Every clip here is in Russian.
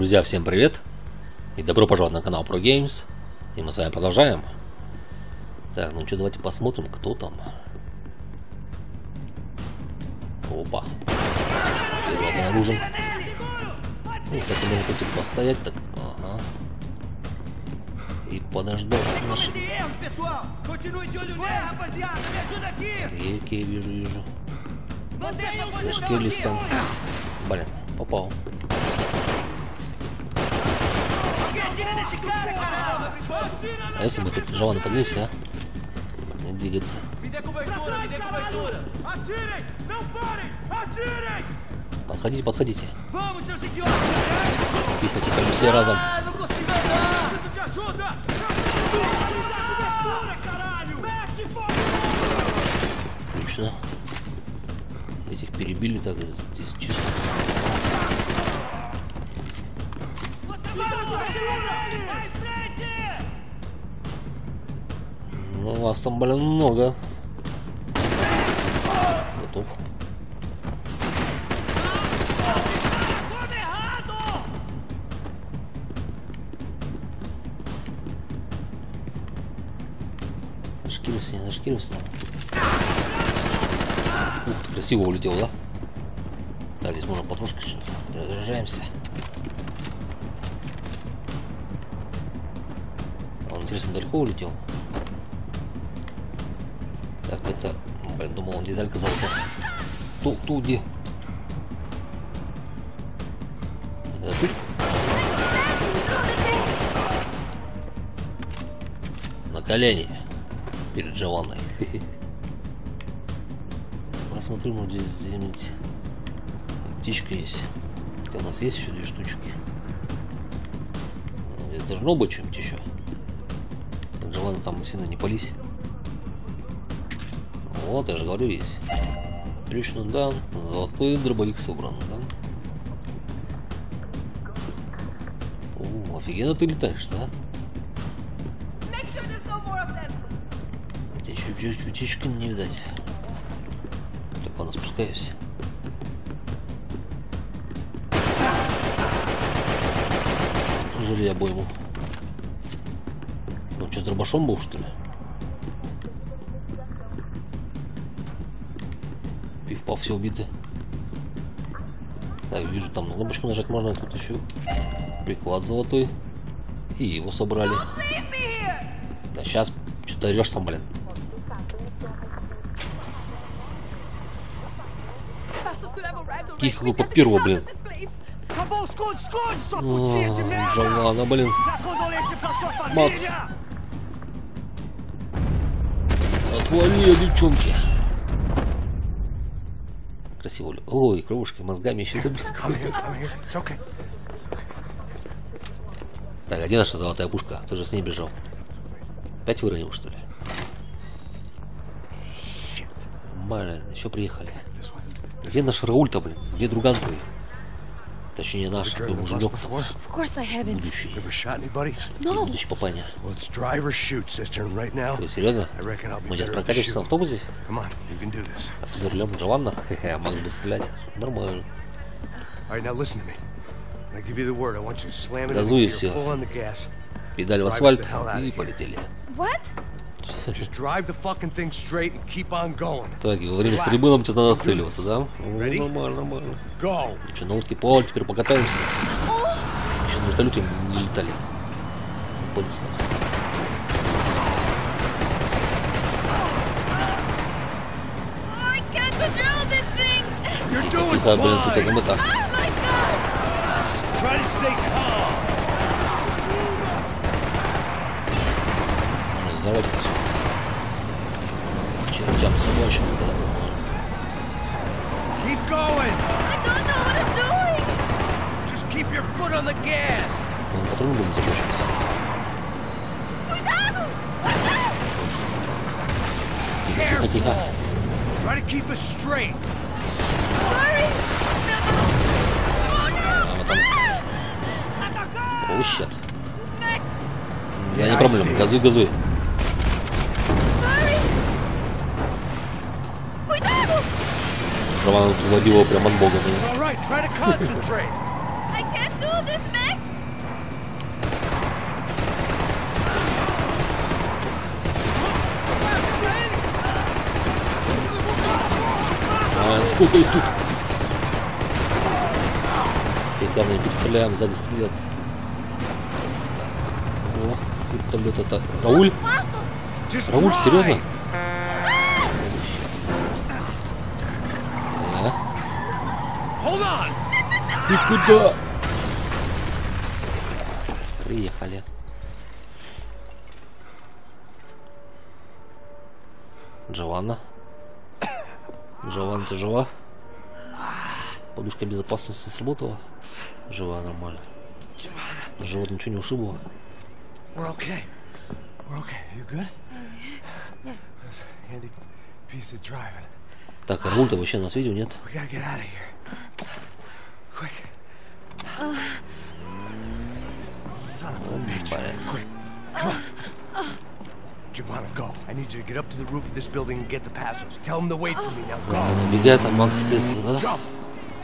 Друзья, всем привет и добро пожаловать на канал Про Games. И мы с вами продолжаем. Так, ну что, давайте посмотрим, кто там. Опа. Первый обнаружен. Ну, кстати, можно хоть постоять так. Ага. И подождать наших. Окей, вижу. Зашкились там. Блин, попал. А если мы тут Джованну подвесим, а? Не двигаться. Подходите. Тихо, не все разом. Отлично. Этих перебили, так здесь чисто. Ну, у вас там, блин, много. Готов. Зашкирился, не зашкирился там. Ух ты, красиво улетел, да? Так, здесь можно потрошки разряжаемся. Он, интересно, далеко улетел? Так, это... Блин, думал, он деталька золота. Туди. На колени. Перед Джованной. Посмотрим, вот здесь где-нибудь птичка есть. Хотя у нас есть еще две штучки. Здесь должно быть что-нибудь еще. Джованна там сильно не пались. Вот, я же говорю, есть. Отлично, да. Золотой дробовик собран, да. О, офигенно ты летаешь, да? Хотя еще птички не видать. Так, ладно, спускаюсь. Жили обойму. Ну, что, с дробашом был, что ли? Пивпа, все убиты. Так, вижу, там на кнопочку нажать можно. Тут еще приклад золотой. И его собрали. Да сейчас что-то орешь там, блин. Кихну под первого, блин. Джованна, блин. Макс. Отвали, девчонки. Красиво. Ой, кровушкой, мозгами еще забрызгивают. Так, а где наша золотая пушка? Ты же с ней бежал. Опять выронил, что ли? Блин, еще приехали. Где наш Рауль-то, блин? Где друган твой? Точнее, наш, твой муженек. Будущий. Будущий папаня. Вы серьезно? Мы сейчас прокатимся на автобусе? А ты за рулем Джованна? Хе-хе, Макс будет стрелять. Нормально. Газуй и все. Педаль в асфальт и полетели. Так, и во время стрельбы нам что-то надо отстреливаться, да? Нормально. И что, на лодке плавать, теперь покатаемся. Еще на вертолете не летали. Понеслась. Тихо, блин, тут это мы так. Взорвать это все. Черчам с собой еще никогда. Ну, патрон будем закончиться. Тихо. О, щет. Я не проблема, газуй. Джованна вводила его прям от бога. Сколько их тут? Фига, не представляем, сзади стрелят. О, вертолет это... Рауль? Рауль, серьезно? Ты куда? Приехали. Джованна. Джованна, ты жива? Подушка безопасности сработала? Жива, нормально. Живот ничего не ушибло? Так, а руль-то вообще нас видел, нет? Набегает, а Макс естественно, да?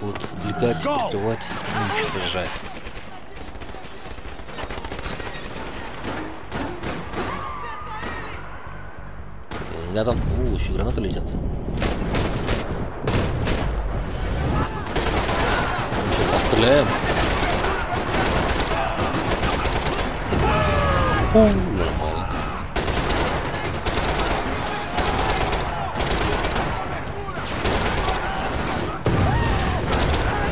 Будет отвлекать, прикрывать, уничтожать. Рядом, еще гранаты летят. Ну что, постреляем? Нормально.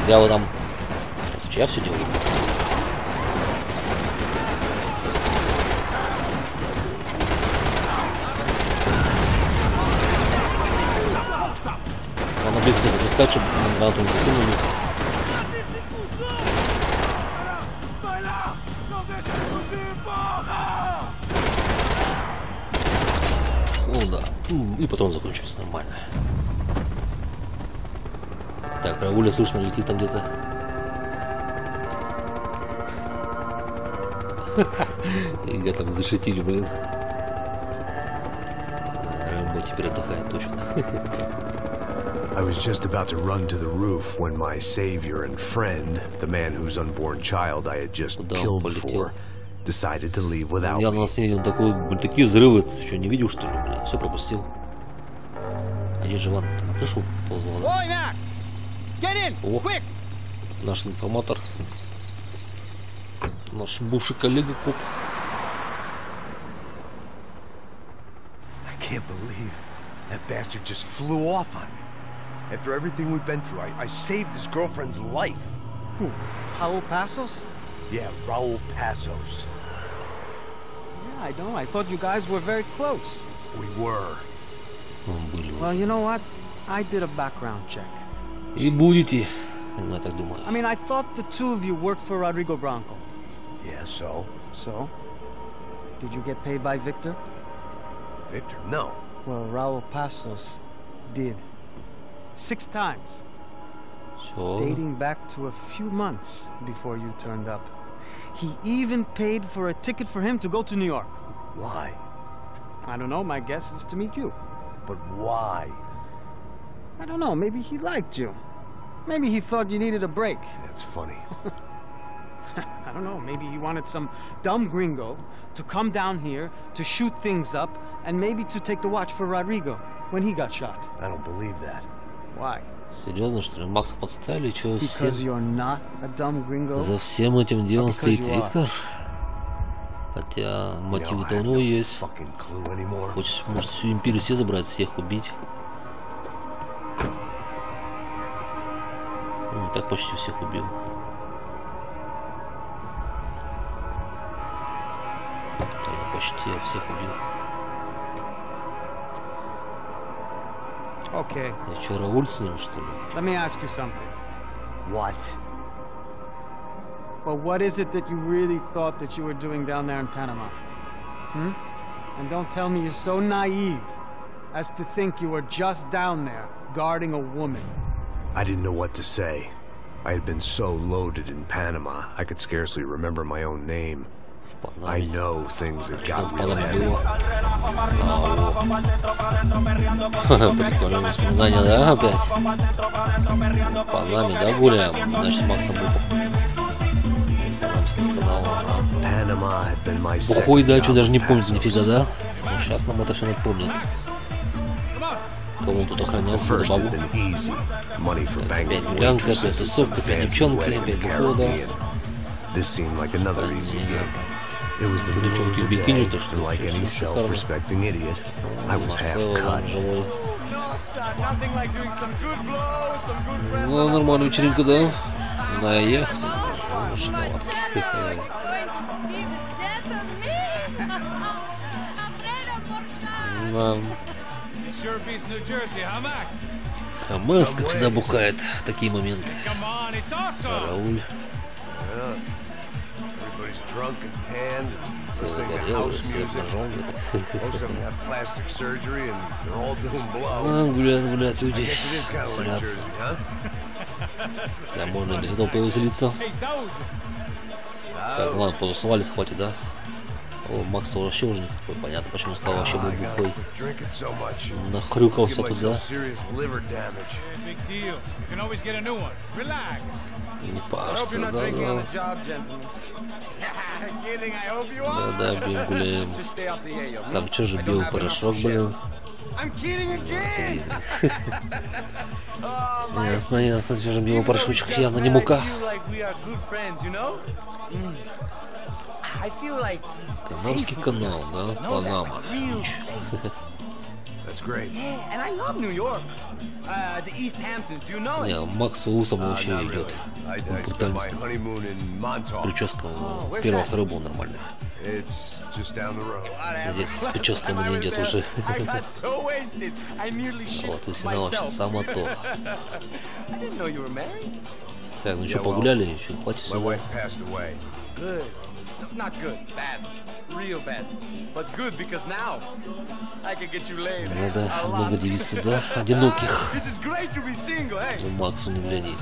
Я вот там вчера все делал. Надо близко запускать, чтобы гранату не закинули. О, да. И потом закончилось нормально. Так, Рауля слышно летит там где-то. Ига там зашатили, блин. Рэмбо теперь отдыхает точно. I was just about to run to the roof when my savior and friend, the man whose unborn child I had just killed for, decided to leave without me. Я на сне такие взрывы, ты еще не видел, что ли, бля? Все пропустил. А где Жованну? На крышу ползла, да? О, наш информатор. Наш бывший коллега коп. I can't believe that bastard just flew off on me. After everything we've been through, I saved his girlfriend's life. Who? Raul Passos? Yeah, Raul Passos. Yeah, I know. I thought you guys were very close. We were. Well, you know what? I did a background check. И будете, я так думаю. I mean, I thought the two of you worked for Rodrigo Branco. Yeah, so? So? Did you get paid by Victor? Victor? No. Well, Raul Passos did. 6 times. So? Dating back to a few months before you turned up. He even paid for a ticket for him to go to New York. Why? I don't know. My guess is to meet you. But why? I don't know. Maybe he liked you. Maybe he thought you needed a break. That's funny. I don't know. Maybe he wanted some dumb gringo to come down here to shoot things up and maybe to take the watch for Rodrigo when he got shot. I don't believe that. Why? Серьезно, что ли? Макса подставили? Чего все... Because you're not a dumb gringo? За всем этим делом стоит Виктор. Хотя мотивы-то у него есть. Хочет, может, всю империю все забрать, всех убить. Ну, так почти всех убил. Почти всех убил. Okay. Я что, Рауль с ним, что ли? Let me ask you something. What? Well, what is it that you really thought that you were doing down there in Panama? Hmm? And don't tell me you're so naive as to think you were just down there guarding a woman. I didn't know what to say. I had been so loaded in Panama, I could scarcely remember my own name. I know things had got real heavy. Прикольное воспоминание, да, опять? По нами, да, гуляем? Значит, Максом был Бухой, да, что даже не помнит нифига, да? Ну, сейчас нам это все напомнит. Кого он тут охранял? Какую-то бабу. Опять гулянка, опять тусовка, опять девчонки, опять бухода. Девчонки в бикини, то что живой. Ну, нормальная вечеринка, да? На яхте. А Макс, как всегда, бухает в такие моменты. Рауль. Все загорело, все обнаженные. Гуляют люди. Веселятся. Да, можно без этого повеселиться. Так, ладно, потусовались, хватит, да? О, Макс вообще уже никакой, понятно, почему сказал, вообще был бухой. Нахрюкался туда. Не парься, да. Да, блин, гуляем. Там что же, белый порошок, блин. Ясно, что же белый порошочек, явно не мука. Канамский канал, да? Панама. Не, Макс усом вообще идет. Прическа первый-второй был нормальный. Здесь с прической не идет уже. Вот, усинала сейчас сама то. Так, ну что, погуляли? Еще хватит сюда. Not good, bad, real bad, but good because now I can get you laid. Надо много девиц туда, одиноких. Максу не для них,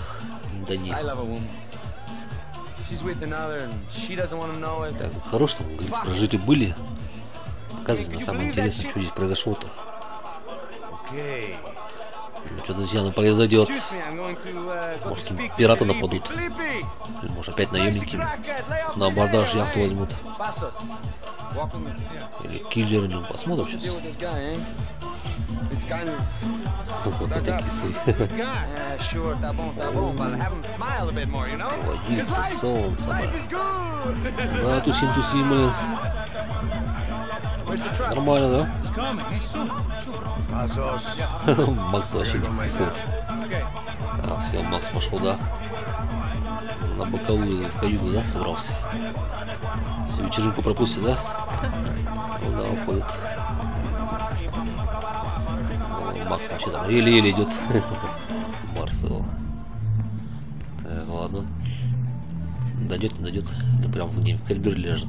не до них. Так, хорошо, там, говорит, прожили были. Показывайте, на самом интересном, что здесь произошло-то. Что-то сейчас произойдет. Может, пираты нападут. Или, может, опять наемники на абордаж яхту возьмут. Или киллеры, ну, посмотрим сейчас. Вот такие кисы. Водится, солнце. Да, тусим, блин. Нормально, да? Макс вообще не писается. А, все, Макс пошел, да? На боковую в каюту, да, собрался? Всю вечеринку пропустит, да? Ну да, уходит. Макс вообще там еле-еле идет. Марсел. Так, ладно. Дойдет, не дойдет. Ну, прям в коридоре лежит.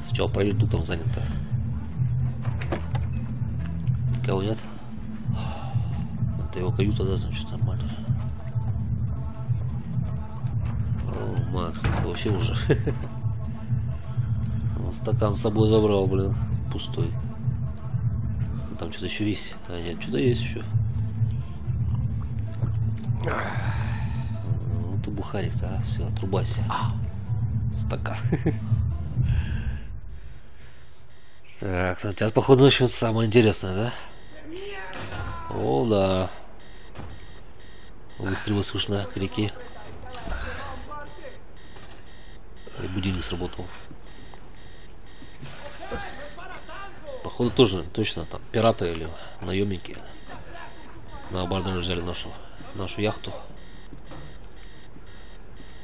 Сначала проверю, там занято. Никого нет? Это его каюта, да, значит, нормально. О, Макс, это вообще уже. Он стакан с собой забрал, блин, пустой. Там что-то еще есть. А нет, что-то есть еще. Ну ты бухарик-то, а? Все, отрубайся. Стакан. Так, сейчас походу начнется самое интересное, да? О, да. Выстрелы слышно к реке. И будильник сработал. Походу тоже, точно, там, пираты или наемники на абордаж взяли нашу яхту.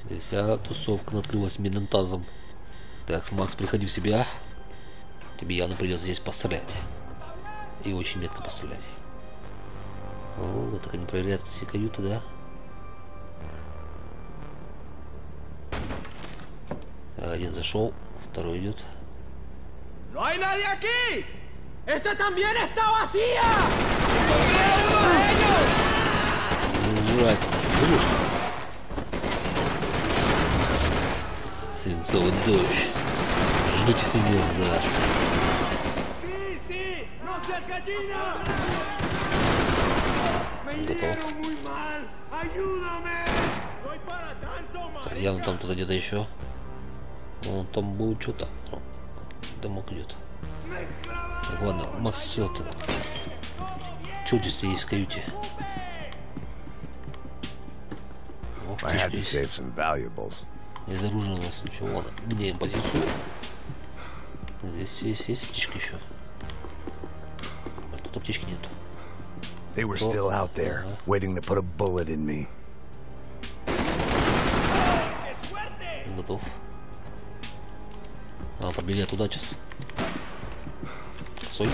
Здесь вся тусовка накрылась медным тазом. Так, Макс, приходи в себя. Тебе явно придется здесь пострелять. И очень метко пострелять. О, вот так они проверяют все каюты, да? Один зашел, второй идет. Жрать, свинцовый дождь. Ждите свинец, да. Готов. Так, явно там туда где-то еще. Вон там был что-то. Домок идет. Так, ладно, Макс, все это. Что здесь есть в каюте? О, птичка есть. Из оружия у нас ничего. Ладно, меняем позицию. Здесь есть птичка еще. Тут птички нету. They were still out there, waiting to put a bullet in me. Готов. Побегай туда сейчас. Сой.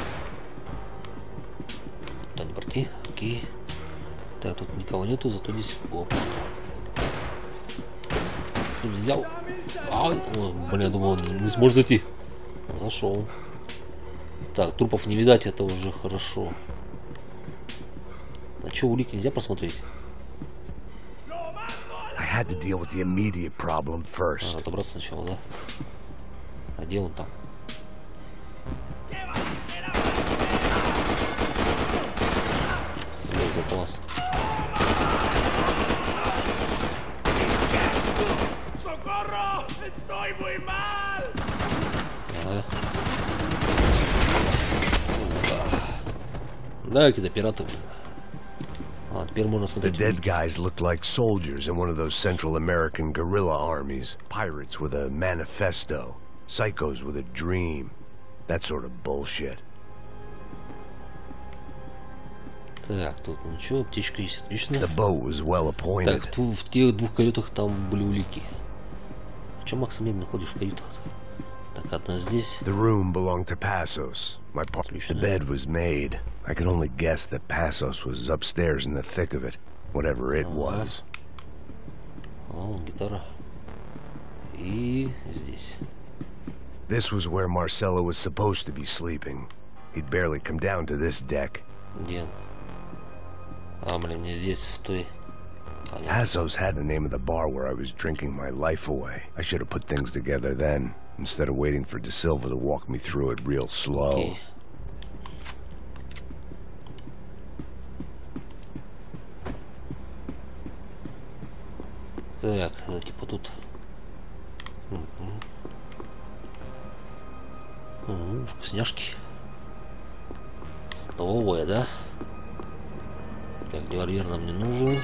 Туда не пройти. Окей. Так, тут никого нету, зато здесь пушка. С ним взял. Ай, о, блин, я думал, он не сможет зайти. Зашел. Так, трупов не видать, это уже хорошо. А что, улик нельзя посмотреть? Разобраться сначала, да? А где он там? Это класс. Да, какие-то пираты, блин. А, теперь можно смотреть. The dead guys looked like soldiers in one of those Central American guerrilla armies. Pirates with a manifesto. Psychos with a dream. That sort of bullshit. Так, тут ничего, птичка есть, отлично. The boat was well appointed. Так, в тех двух каютах там были улики. Че, Макс, медленно ходишь в каютах? Так, одна здесь. The room belonged to Passos. My part. The bed was made. I could only guess that Passos was upstairs in the thick of it, whatever it was. О, гитара. И здесь. This was where Marcelo was supposed to be sleeping. He'd barely come down to this deck. Где? А, блин, не здесь, в той. Passos had the name of the bar where I was drinking my life away. I should have put things together then, instead of waiting for De Silva to walk me through it real slow. Okay. Так, это типа тут. Вкусняшки. Столовая, да? Так, револьвер нам не нужен.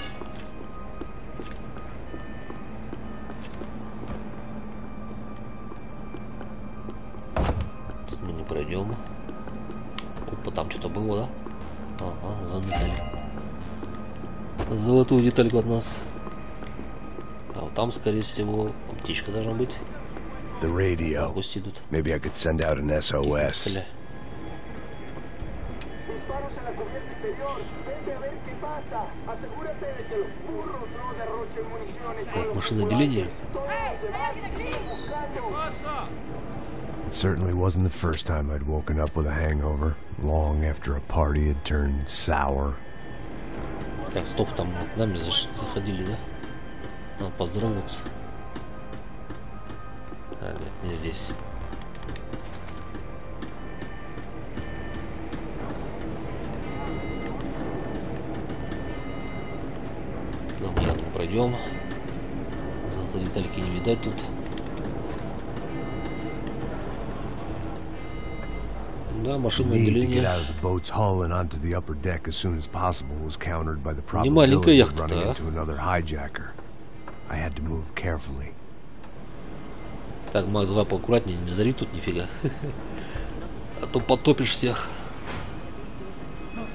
Тут мы не пройдем. Опа, там что-то было, да? Ага, за деталь. Золотую детальку от нас. А вот там, скорее всего, птичка должна быть. The radio. Maybe I could send out an SOS. Так, машина отделения. It certainly wasn't the first time I'd woken up with a hangover, long after a party had turned sour. Так, стоп, там к нами заходили, да? Надо поздороваться. А, нет, не здесь. Туда мы явно пройдем. Зато детальки не видать тут. Да, машина отделения. Не маленькая яхта, да? Так, Макс, давай поаккуратнее, не зари тут нифига. А то потопишь всех.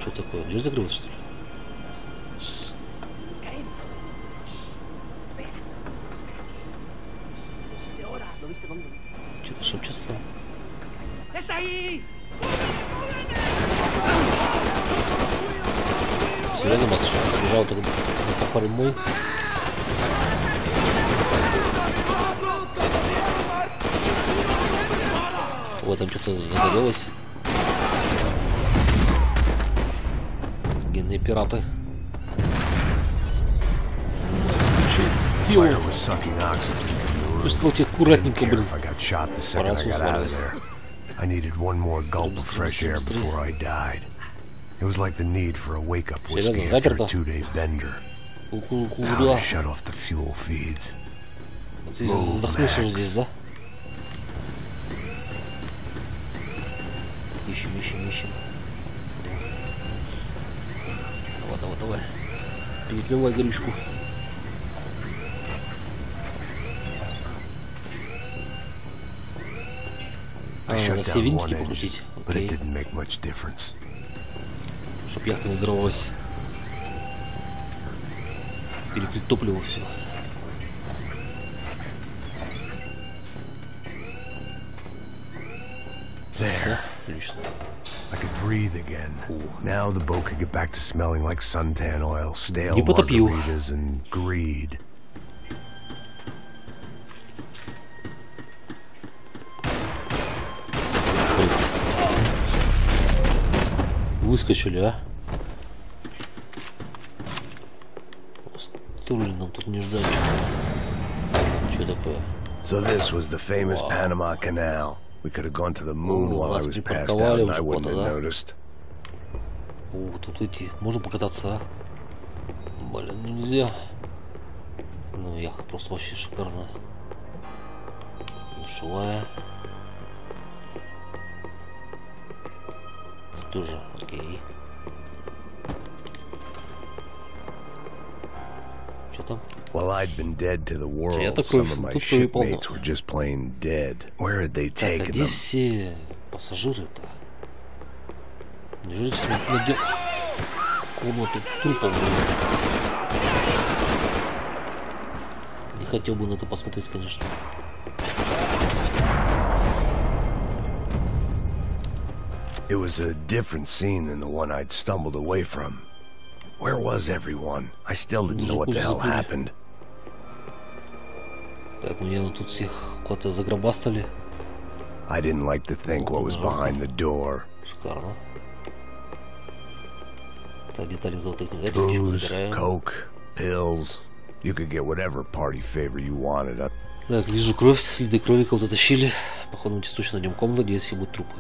Что такое? Дверь закрылась, что ли? Что-то шепчется там. Серьезно, Макс, что побежал так по прямой? Вот там что-то загорелось. Генные пираты. Ты что, тебе аккуратненько, блин. I needed one more gulp of fresh air before I died. It was like the need for a wake-up whiskey after a 2-day bender. Куда? Ты задохнешься здесь, да? Ищем. Давай. Перекрывай горючку. Надо все винтики покрутить. Окей. Чтоб яхта не взорвалась. Перекрыть топливо, все. Да? Отлично. I could breathe again. Now the boat could get back to smelling like suntan oil, stale потопил. margaritas, and greed. Выскочили, а? Струли нам тут нежданчик. Что такое? So this was the famous Panama Canal. We could have gone to the moon while I was passed out, and I wouldn't have noticed. Тут идти. Можно покататься, а? Блин, нельзя. Ну, яхта просто вообще шикарная. Душевая. Тут тоже, окей. Что там? While I'd been dead to the world, some of my shipmates were just plain dead. Where had they taken them? Где все пассажиры-то? Неужели найдем комнату трупов? Не хотел бы на это посмотреть, конечно. It was a different scene than the one I'd stumbled away from. Where was everyone? I still didn't know what the hell happened. Так, ну я тут всех куда-то загробастали. I didn't like to think what was behind the door. Шикарно. Так, детали золотых не дать. Booze, coke, pills. You could get whatever party favor you wanted. Так, вижу кровь, следы крови кого-то тащили. Походу, мы точно найдем комнату, где все будут трупы.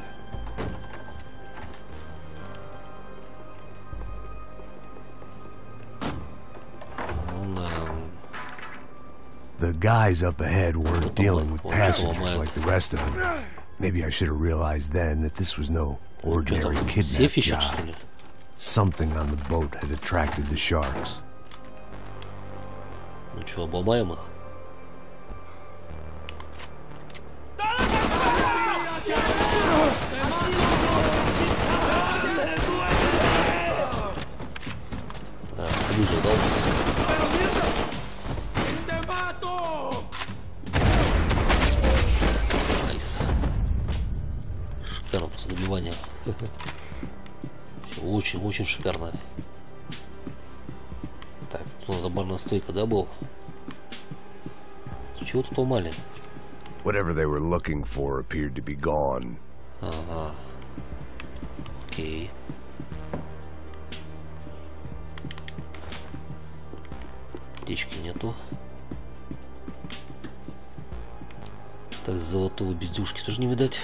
The guys up ahead weren't dealing with passengers like the rest of them. Maybe I should have realized then that this was no ordinary kidnap job. Something on the boat had attracted the sharks. Ну что, обломаем их? Так, ближе, да, у нас? Найс. Шикарно просто добивание. Очень шикарно. Так, тут у нас забарная стойка, да, был? Чего тут ломали? Whatever they were looking for appeared to be gone. Ага. Окей. Аптечки нету. Так, золотого бездюшки тоже не видать.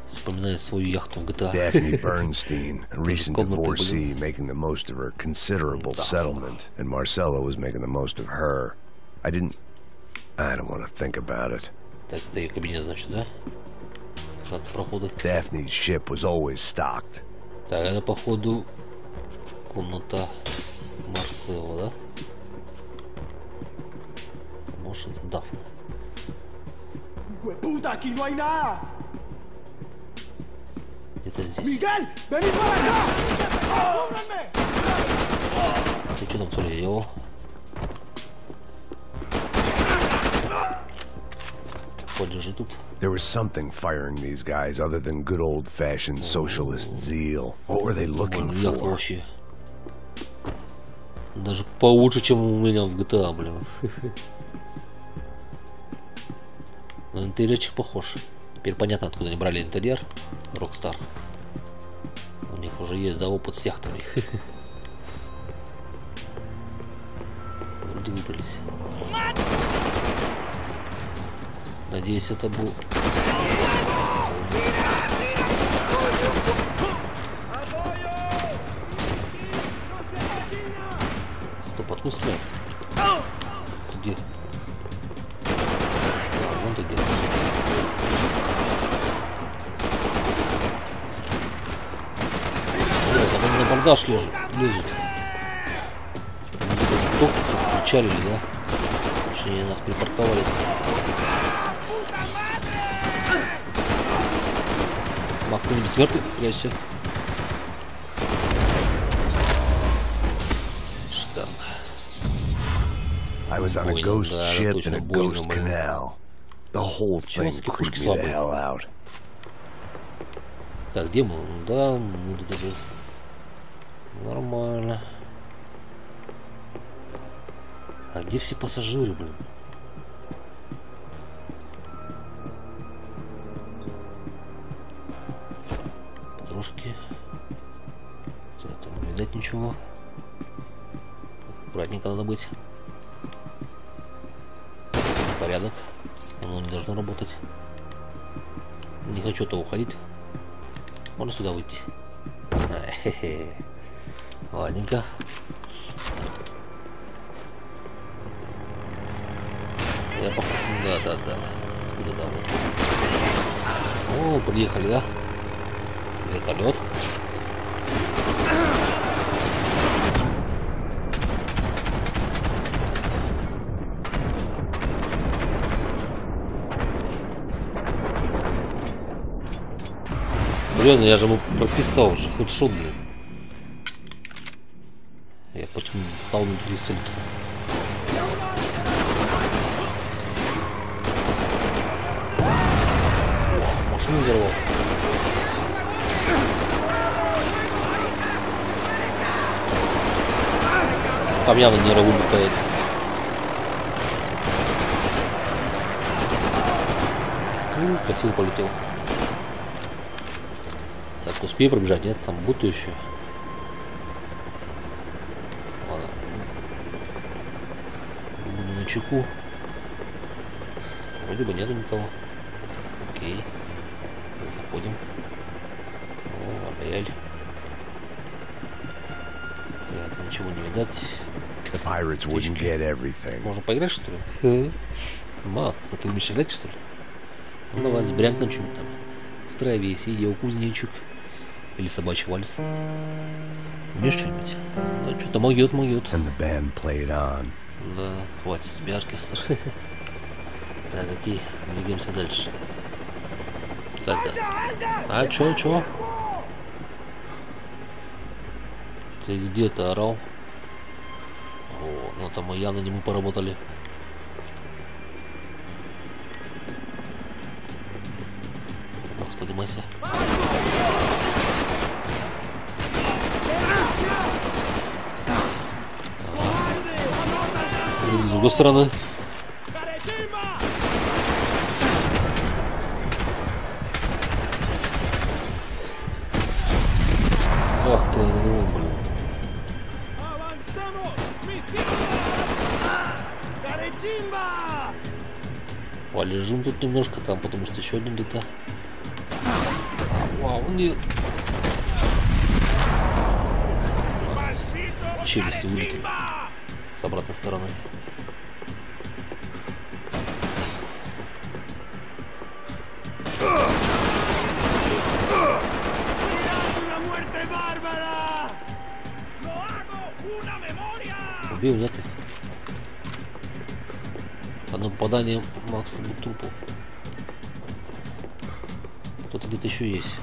Вспоминаю свою яхту в GTA. Daphne Bernstein, a recent divorcee, making the most of her considerable settlement, and Marcella was making the most of her. I don't want to think about it. Так, это ее кабинет, значит, да? От прохода. Daphne's ship was always stocked. Так, это походу комната Марсела, да? Может, это Дафна. Где-то здесь. Ты что там солил? Подержи тут. There was something firing these guys other than good old-fashioned socialist zeal. What were they looking for? Вообще. Даже получше, чем у меня в GTA, блин. Но интерьерчик похож. Теперь понятно, откуда они брали интерьер. Rockstar. У них уже есть, да, опыт с яхтами. Вроде выбрались. Надеюсь, это был... Стоп, откуда стреляет? Где? Вон ты где. Там они на бандаж лезут. Только что причалили, да? Точнее, нас припарковали. Макс, не бессмертный? Прячься. Шикарно. I was on a ghost ship in a ghost canal. The whole thing creeped me the hell out. Так, где мы? Да, мы тут уже... Нормально. А где все пассажиры, блин? Подружки. Там не видать ничего. Аккуратненько надо быть. Порядок. Оно не должно работать. Не хочу-то уходить. Можно сюда выйти. Ладненько. Я похож. Да. Откуда, да, вот. О, приехали, да? Вертолет. Серьезно, я же ему прописал уже, хоть шут, блин. Я почему сауну переселиться. Машину взорвал. Там явно не работает. Красиво полетел. Так, успею пробежать, нет? Там будто еще. Ладно. Буду на чеку. Вроде бы нету никого. Окей. Заходим. О, рояль. Так, ничего не видать. The pirates wouldn't get everything. Можно поиграть, что ли? Макс, а ты умеешь играть, что ли? Ну давай сбрянкнем что-нибудь там. В траве сидел кузнечик. Или собачий вальс. Умеешь что-нибудь? Да, что-то могет. And the band played on. Да, хватит себе оркестр. Так, окей, двигаемся дальше. Так, да. А, чё? Ты где-то орал? О, ну там и явно не мы поработали. Макс, поднимайся. С другой стороны. Ах ты, блин. Полежим тут немножко там, потому что еще один где-то. Вау, нет. Челюсти вылетели с обратной стороны. Убил, нет? Одно попадание Макса в трупу. Кто-то где-то еще есть.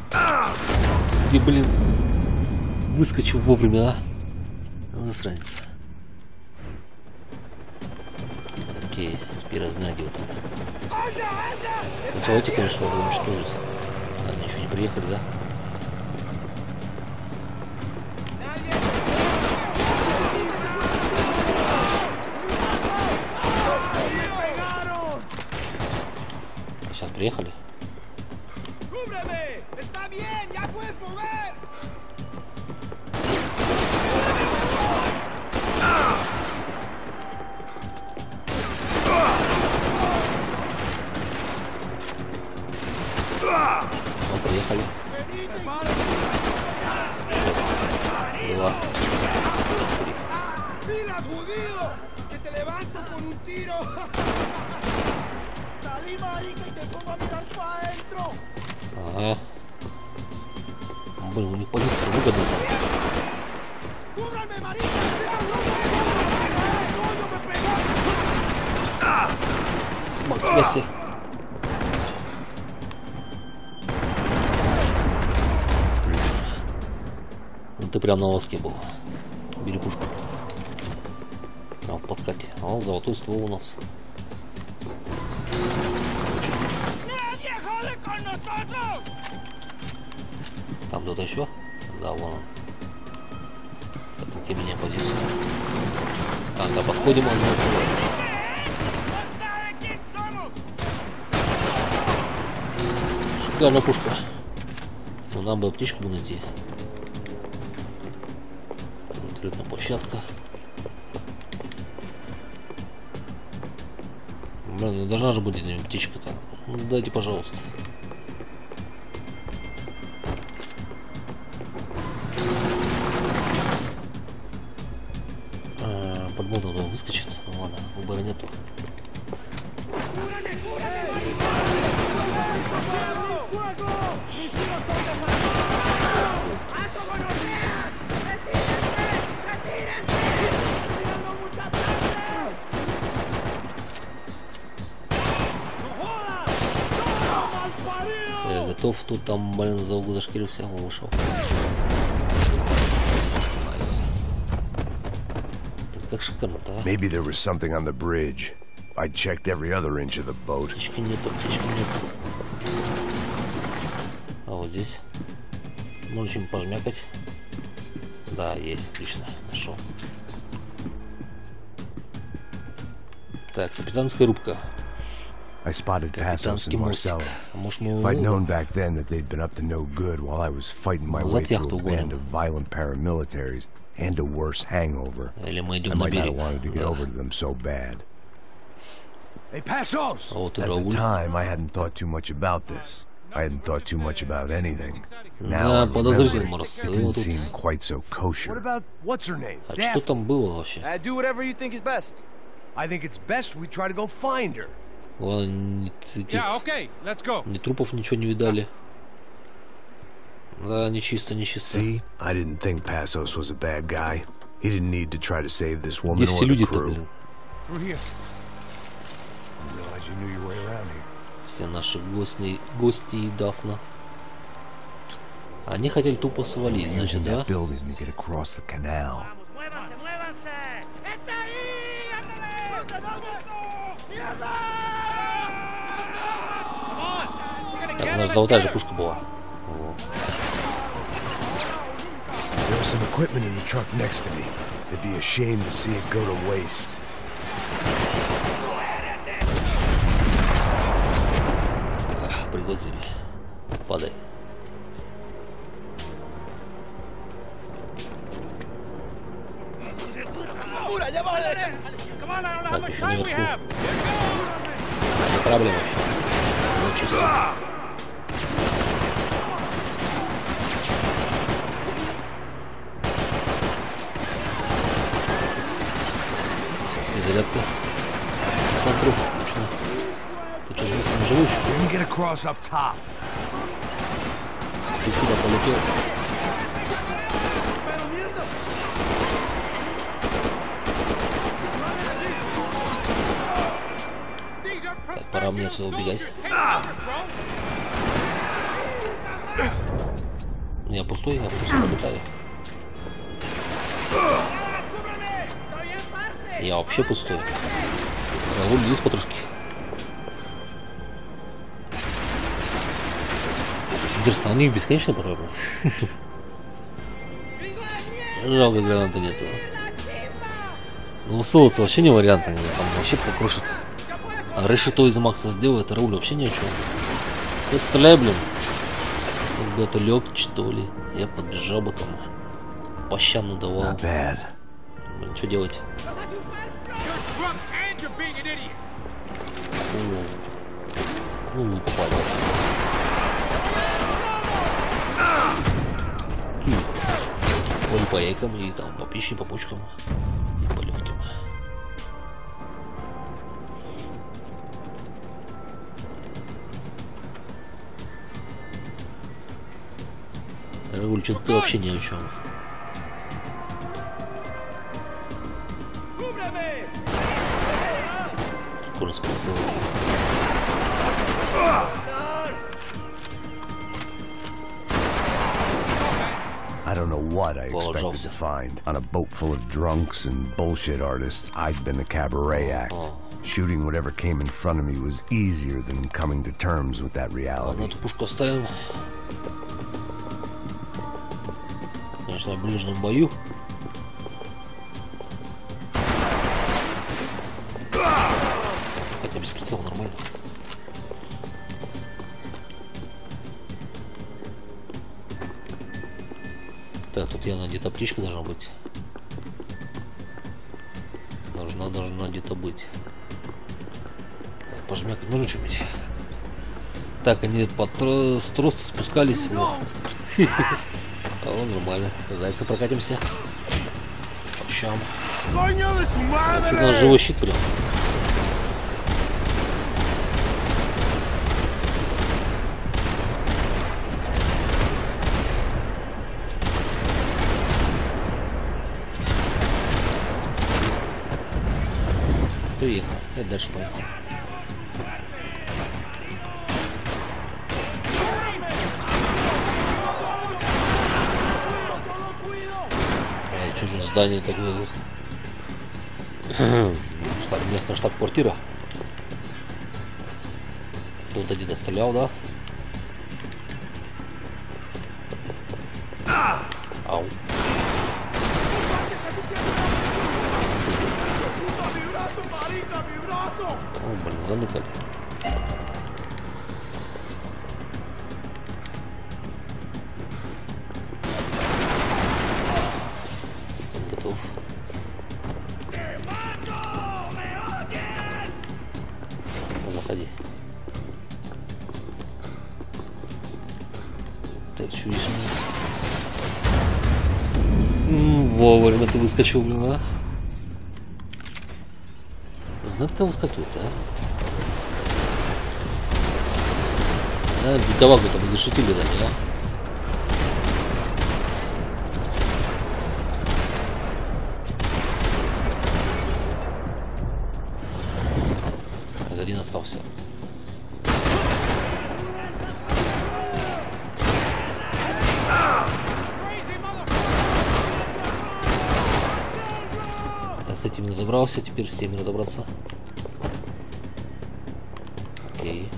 Где, блин, выскочил вовремя, а? Засранец. Окей, теперь я знаю, где вот он. Сначала эти, конечно, надо уничтожить. Они еще не приехали, да? Сейчас приехали. Ага. Блин, у них позиция выгодная. Макс. Ну ты прям на волоске был. Бери пушку. Прям в подкате. А золотой ствол у нас. Там кто-то еще? Да, вон он. Так, где меня позиция? Ага, подходим, он открывается. Шикарная пушка. Ну, нам бы птичку найти. Вертолетная площадка. Блин, ну должна же быть птичка-то. Ну, дайте, пожалуйста. Подмода выскочит. Ну, ладно, выбора нету. Я готов. Тут там, блин, за угол зашкирился, он вышел. Как шикарно-то, а? Maybe there was something on the bridge. I checked every other inch of the boat. Птички нету, птички нету. А вот здесь можно чем пожмякать. Да, есть, отлично, нашел. Так, капитанская рубка. I spotted Passos and Marcella. If I'd known back then that they'd been up to no good while I was fighting my way through a band of violent paramilitaries and a worse hangover, I might not have wanted to get over to them so bad. Hey, Passos! At the time, I hadn't thought too much about this. I hadn't thought too much about anything. Now I remember, it didn't seem quite so kosher. What about what's her name? Что там было вообще? Do whatever you think is best. I think it's best we try to go find her. Ладно, ни трупов ничего не видали. Да, нечисто, нечисто. See, I didn't think Passos was a bad guy. He didn't need to try to save this woman Где все or the люди-то, crew. блин? Все наши гости и Дафна. Они хотели тупо свалить, значит, да? Так, у нас золотая же пушка была. Вот. Пригодили. Падай. Так, еще наверху. Не проблема еще. Ну, чисто. Зарядка. Смотрю, точно. Ты что, не живущий? Ты куда полетел? Так, пора мне отсюда убегать. Я пустой полетаю. Я вообще пустой. Руль здесь потрошки. Интересно, у них бесконечные патроны. Жалко, граната нету. Ну, высовываться вообще не вариант, они там вообще покрушат. А решето из Макса сделает, а Рауль вообще ни о чем. Вот стреляй, блин. Как бы это лег, что ли. Я подбежал бы там. Пощану давал. Блин, что делать? Ну, попадал. Вон по яйкам и там по пище, по почкам. по легким. Руль, что-то ты вообще ни о чем. Прикольно спасибо. I don't know what I expected to find. On a boat full of drunks and bullshit artists, I'd been a cabaret act. Shooting whatever came in front of me was easier than coming to terms with that reality. Ладно, эту пушку оставим. Конечно, в ближнем бою. Хотя без прицела нормально. Так, тут явно где-то птичка должна быть. Должна где-то быть. Так, пожмякать можно что-нибудь? Так, они под тросты спускались. Вот. О, нормально. Зайцы прокатимся. По щам. Тут у нас живой щит прям. Приехал. Я дальше поехал. Что же здание такое тут? Местная штаб-квартира. Кто-то где-то стрелял, да? Ау. О, блин, заныкали. Готов. Заходи. Так, что здесь у нас? Вовремя ты выскочил, блин, а? Знать, кого выскакивает, а? Бедолагу там защитили, да? Один остался. Я с этим разобрался, теперь с теми разобраться. Окей.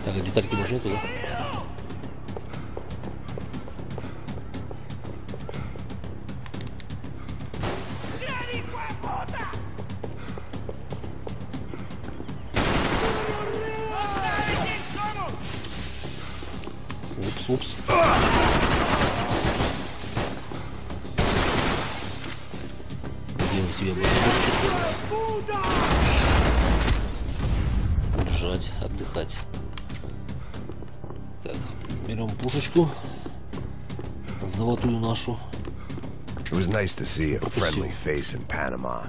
Так, детальки можно туда. Упс. Делаем себе лежать, отдыхать. Так, берем пушечку золотую нашу. It was nice to see a friendly face in Panama.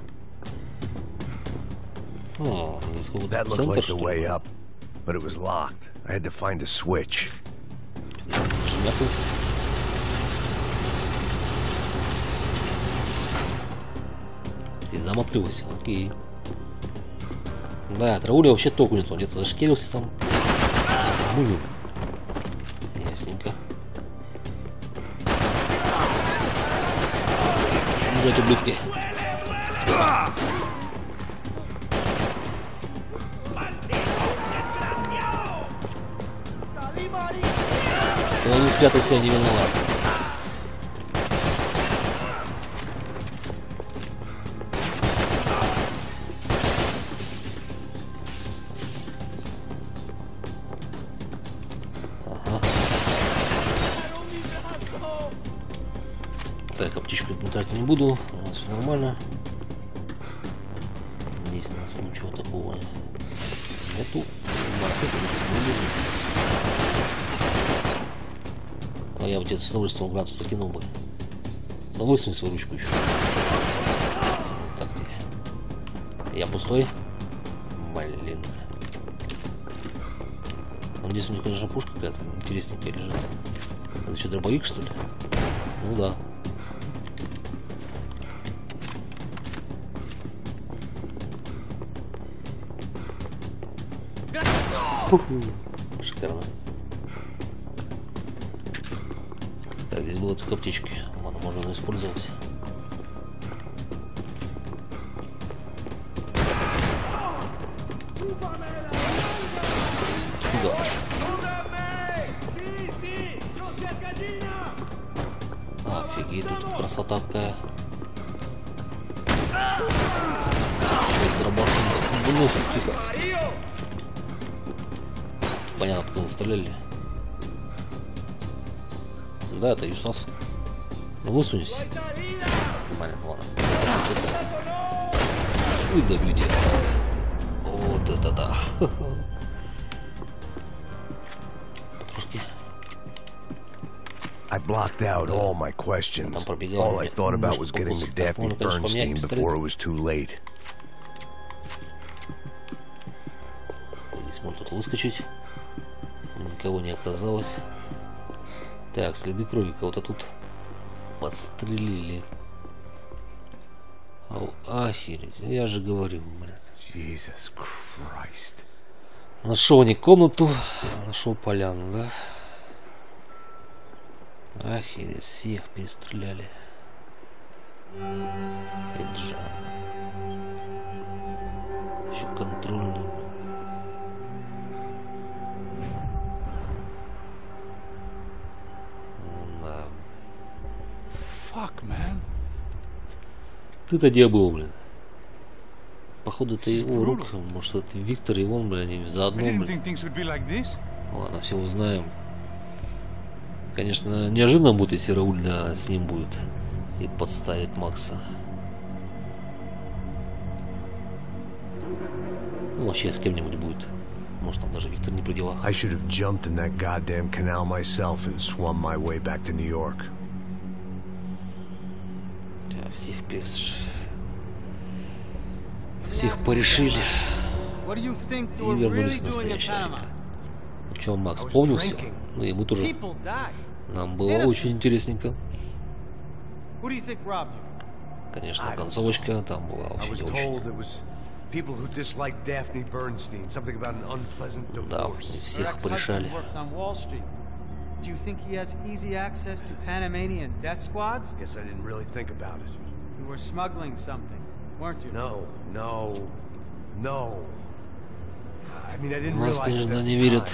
That looked like the way up, but it was locked. I had to find a switch. И замотрился, окей. Да, Трауля вообще толку нет, он где-то зашкерился там. Ну, ясненько. Бежать, ублюдки. Он спрятался, не виноват. Так, аптечку тратить не буду, у нас все нормально. Здесь у нас ничего такого нету. А я бы тебе с удовольствием в гранату закинул бы. Но высунь свою ручку еще. Так ты. Я пустой? Блин. Ну, здесь у них, конечно, пушка какая-то интересненькая лежит. Это что, дробовик, что ли? Ну да. Шикарно. Так, здесь было только аптечки. Ладно, можно использовать. Куда? Офигеть, тут красота какая. Сейчас дробашом выносит, тихо. Понятно, откуда стреляли. Да, это ЮСАС. Ну высунись. Блин, ладно. Ой, добьете. Вот это да. Потрошки. I blocked out all my questions. All I thought about was getting to Daphne Bernstein before it was too late. Здесь можно тут выскочить. Никого не оказалось. Так, следы крови кого-то тут подстрелили. Охереть, я же говорю, блин. Jesus Christ. Нашел не комнату, нашел поляну, да? Охереть, всех перестреляли. Эджа. Еще контрольную. Да. Fuck, man. Ты-то где был, блин? Походу это его рук, может это Виктор и он, блин, они заодно, блин. Ладно, все узнаем. Конечно, неожиданно будет, если Рауль с ним будет и подставит Макса. Ну, вообще с кем-нибудь будет. Может, там даже Виктор не при делах. I should have jumped in that goddamn canal myself and swum my way back to New York. Всех порешили и вернулись в настоящее время. Причем Макс помнился, ну и мы тоже. Нам было очень интересненько. Конечно, концовочка там была вообще не очень. Да, всех порешали. Do you think he has easy access to Panamanian death squads? Guess I didn't really think about it. You were smuggling something, weren't you? No. I mean, I didn't Нас, realize конечно, that не верят.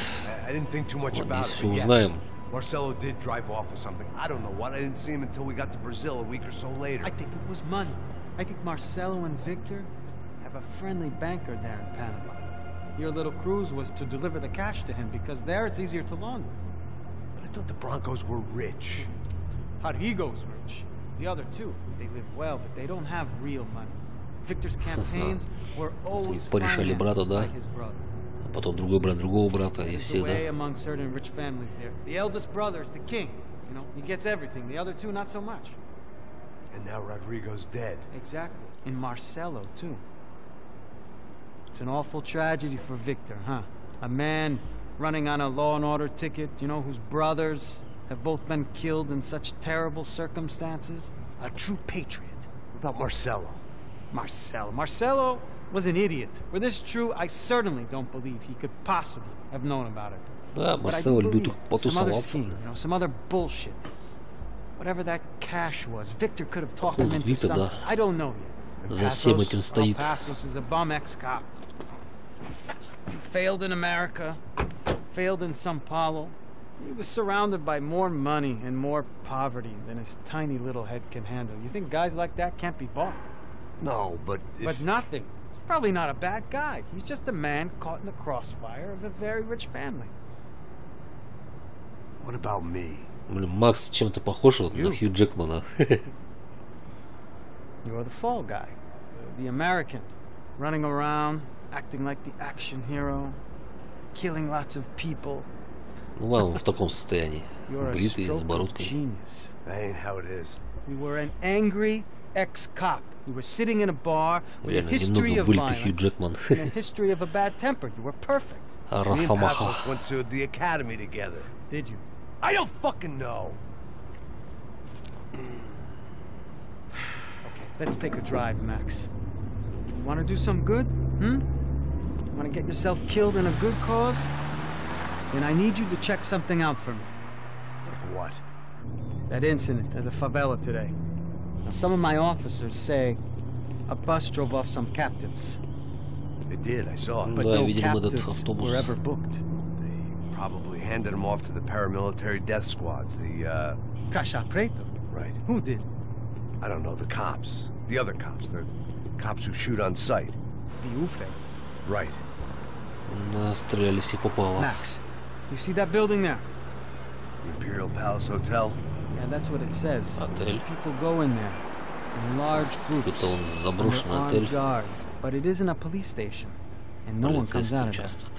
I didn't think too much Ладно, about если it. все узнаем. Marcelo did drive off with something. I don't know what. I didn't see him until we got to Brazil a week or so later. I think it was money. I think Marcelo and Victor have a friendly banker there in Panama. Your little cruise was to deliver the cash to him because there it's easier to launder. I thought the Broncos were rich. Rodrigo's rich. The other two, they live well, but they don't have real money. Victor's campaigns were always financed by his brother. А потом другой брат другого брата, и все, да? Among certain rich families there. The eldest brother is the king. You know, he gets everything. The other two, not so much. And now Rodrigo's dead. Exactly. And Marcelo, too. It's an awful tragedy for Victor, huh? A man running on a law and order ticket, you know, whose brothers have both been killed in such terrible circumstances. A true patriot. What about Marcelo? Marcelo was an idiot. Were this true, I certainly don't believe he could possibly have known about it. Да, Марсело любит потусоваться. You know, some other bullshit. Whatever that cash was, Victor could have talked him into something. I don't know yet. За всем этим стоит. Passos is a bum ex-cop. Failed in America, failed in São Paulo. He was surrounded by more money and more poverty than his tiny little head can handle. You think guys like that can't be bought? No, but But nothing. He's probably not a bad guy. He's just a man caught in the crossfire of a very rich family. What about me? Блин, Макс чем-то похож вот на Хью Джекмана. You're the fall guy, the American, running around, acting like the action hero, killing lots of people. Ну ладно, в таком состоянии. бритый, с бородкой. That ain't how it is. You were an angry ex-cop. You were sitting in a bar with a Реально, history немного of вылитый Хью violence Джекман. and a history of a bad temper. You were perfect. Me and Росомаха. Passos went to the academy together. Did you? I don't fucking know. Okay, let's take a drive, Max. You want to do some good? Want to get yourself killed in a good cause? Then I need you to check something out for me. Like what? That incident at the favela today. Now, some of my officers say a bus drove off some captives. They did, I saw it. But Да, no видимо, этот captives автобус. were ever booked. They probably handed them off to the paramilitary death squads, the, Caixa Preto? Right. Who did? I don't know, the cops. The other cops. The cops who shoot on sight. The UFE. Right. Стреляли все попало. Max, you see that building there? The Imperial Palace Hotel? Yeah, that's what it says. Отель. People go in there in large groups. Это он and заброшенный they're отель. armed guard. But it isn't a police station, and no one comes Полицейский out of there. участок.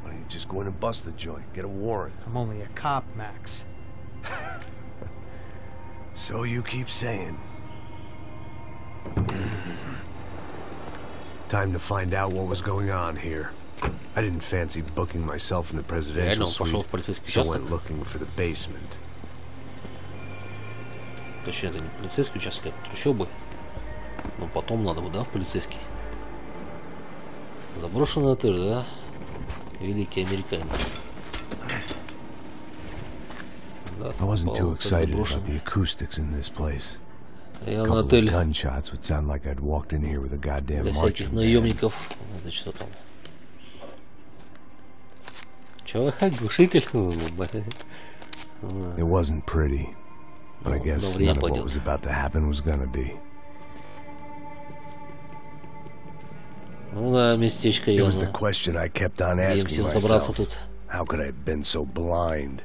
Why don't you just go in and bust the joint? Get a warrant. I'm only a cop, Max. So you keep saying. Time to find out what was going on here. I didn't fancy booking myself in the presidential Реально, он пошел suite, в полицейский so участок. went looking for the basement. Точнее, это не полицейский участок, это трущобы. Но потом надо бы, да, в полицейский. Заброшенный отель, да? Великий американец. Да, I wasn't too отель excited about заброшенный. the acoustics in this place. Я A на couple of отель gunshots would sound like I'd walked in here with a goddamn для всяких marching band. наемников. Это что там? Человек, глушитель. It wasn't pretty, but I Ну, guess время none of what пойдет. was about to happen was gonna be. Ну да, местечко It was the явно. question I kept on Где им asking всем собраться myself. тут. How could I have been so blind?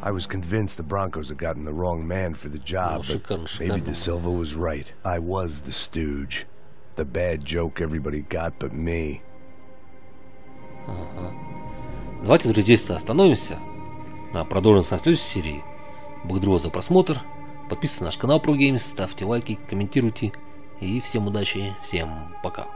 I was convinced the Broncos had gotten the wrong man for the job, but шикарно, maybe шикарно. De Silva was right. I was the stooge. The bad joke everybody got but me. Давайте, друзья, здесь остановимся. Продолжим на следующей серии. Благодарю вас за просмотр. Подписывайтесь на наш канал ProGames, ставьте лайки, комментируйте. И всем удачи, всем пока.